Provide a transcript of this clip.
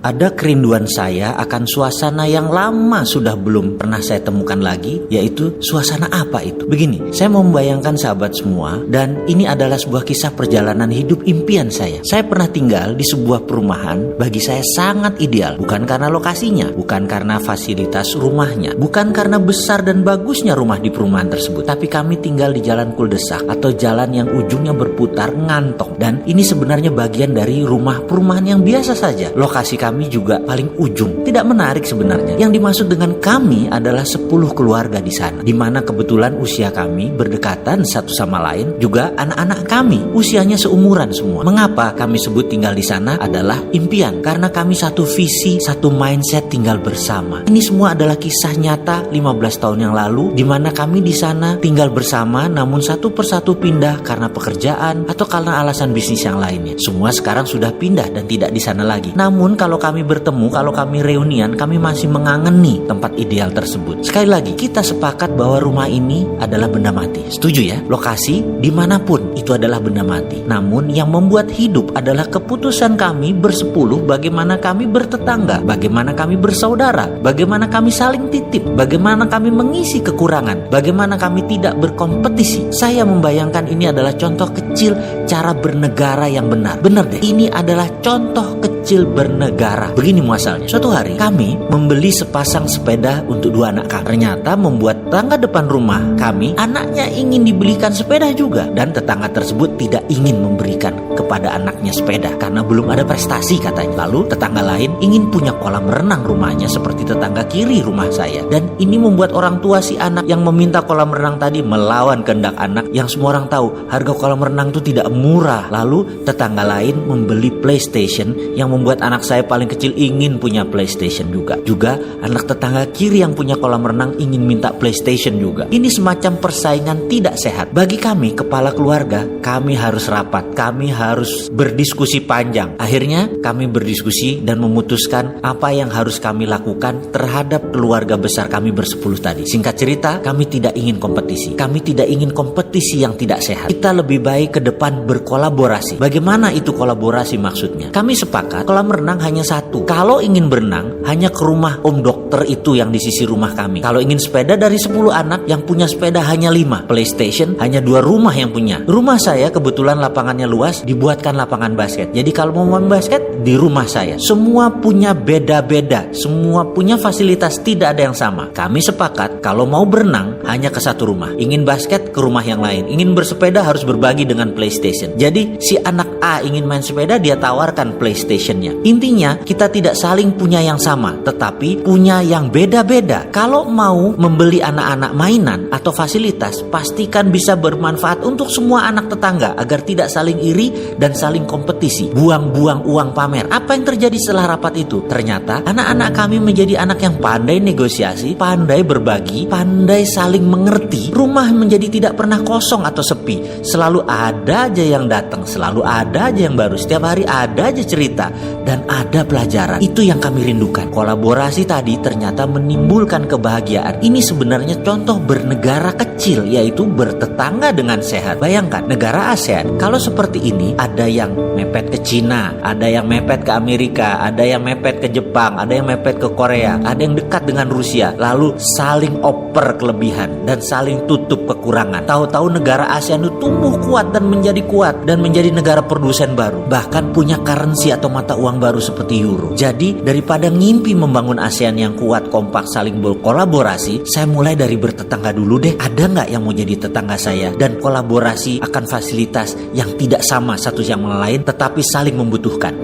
ada kerinduan saya akan suasana yang lama sudah belum pernah saya temukan lagi, yaitu suasana apa itu? Begini, saya mau membayangkan sahabat semua, dan ini adalah sebuah kisah perjalanan hidup impian saya. Saya pernah tinggal di sebuah perumahan bagi saya sangat ideal, bukan karena lokasinya, bukan karena fasilitas rumahnya, bukan karena besar dan bagusnya rumah di perumahan tersebut, tapi kami tinggal di jalan kuldesak atau jalan yang ujungnya berputar ngantong, dan ini sebenarnya bagian dari rumah perumahan yang biasa saja. Lokasi kami juga paling ujung, tidak menarik sebenarnya. Yang dimaksud dengan kami adalah 10 keluarga di sana, di mana kebetulan usia kami berdekatan satu sama lain, juga anak-anak kami usianya seumuran semua. Mengapa kami sebut tinggal di sana adalah impian? Karena kami satu visi, satu mindset tinggal bersama. Ini semua adalah kisah nyata 15 tahun yang lalu, di mana kami di sana tinggal bersama, namun satu persatu pindah karena pekerjaan atau karena alasan bisnis yang lainnya. Semua sekarang sudah pindah dan tidak di sana lagi. Namun kalau kami bertemu, kalau kami reunian, kami masih mengangeni tempat ideal tersebut. Sekali lagi, kita sepakat bahwa rumah ini adalah benda mati. Setuju ya? Lokasi dimanapun itu adalah benda mati. Namun yang membuat hidup adalah keputusan kami bersepuluh, bagaimana kami bertetangga, bagaimana kami bersaudara, bagaimana kami saling titip, bagaimana kami mengisi kekurangan, bagaimana kami tidak berkompetisi. Saya membayangkan ini adalah contoh kecil cara bernegara yang benar. Benar deh, ini adalah contoh kecil bernegara. Begini muasalnya. Suatu hari kami membeli sepasang sepeda untuk 2 anak kami. Ternyata membuat tetangga depan rumah kami, anaknya ingin dibelikan sepeda juga, dan tetangga tersebut tidak ingin memberikan kepada anaknya sepeda karena belum ada prestasi katanya. Lalu tetangga lain ingin punya kolam renang rumahnya seperti tetangga kiri rumah saya, dan ini membuat orang tua si anak yang meminta kolam renang tadi melawan kehendak anak, yang semua orang tahu harga kolam renang itu tidak murah. Lalu tetangga lain membeli PlayStation, yang membuat anak saya paling kecil ingin punya PlayStation juga. Juga anak tetangga kiri yang punya kolam renang ingin minta PlayStation juga. Ini semacam persaingan tidak sehat. Bagi kami, kepala keluarga, kami harus rapat, kami harus berdiskusi panjang. Akhirnya kami berdiskusi dan memutuskan apa yang harus kami lakukan terhadap keluarga besar kami bersepuluh tadi. Singkat cerita, kami tidak ingin kompetisi. Kami tidak ingin kompetisi yang tidak sehat. Kita lebih baik ke depan berkolaborasi. Bagaimana itu kolaborasi maksudnya? Kami sepakat kolam renang hanya satu. Kalau ingin berenang, hanya ke rumah om dokter itu yang di sisi rumah kami. Kalau ingin sepeda, dari 10 anak yang punya sepeda hanya 5. PlayStation hanya 2 rumah yang punya. Rumah saya kebetulan lapangannya luas, dibuatkan lapangan basket. Jadi kalau mau main basket, di rumah saya. Semua punya beda-beda, semua punya fasilitas, tidak ada yang sama. Kami sepakat kalau mau berenang hanya ke satu rumah. Ingin basket ke rumah yang lain. Ingin bersepeda harus berbagi dengan PlayStation. Jadi si anak A ingin main sepeda, dia tawarkan PlayStation-nya. Intinya kita tidak saling punya yang sama, tetapi punya yang beda-beda. Kalau mau membeli anak-anak mainan atau fasilitas, pastikan bisa bermanfaat untuk semua anak tetangga agar tidak saling iri dan saling kompetisi. Buang-buang uang pamer. Apa yang terjadi setelah rapat itu? Ternyata anak-anak kami menjadi anak yang pandai negosiasi, pandai berbagi, pandai saling mengerti. Rumah menjadi tidak pernah kosong atau sepi. Selalu ada aja yang datang, selalu ada aja yang baru. Setiap hari ada aja cerita dan ada pelajaran. Itu yang kami rindukan. Kolaborasi tadi ternyata menimbulkan kebahagiaan. Ini sebenarnya contoh bernegara kecil, yaitu bertetangga dengan sehat. Bayangkan negara ASEAN kalau seperti ini, ada yang mepet ke Cina, ada yang mepet ke Amerika, ada yang mepet ke Jepang, ada yang mepet ke Korea, ada yang dekat dengan Rusia, lalu saling oper kelebihan dan saling tutup kekurangan. Tahu-tahu negara ASEAN itu tumbuh kuat dan menjadi negara produsen baru, bahkan punya currency atau mata uang baru seperti euro. Jadi daripada ngimpi membangun ASEAN yang kuat, kompak, saling berkolaborasi, saya mulai dari bertetangga dulu deh. Ada nggak yang mau jadi tetangga saya dan kolaborasi akan fasilitas yang tidak sama satu yang lain tetapi saling membutuhkan?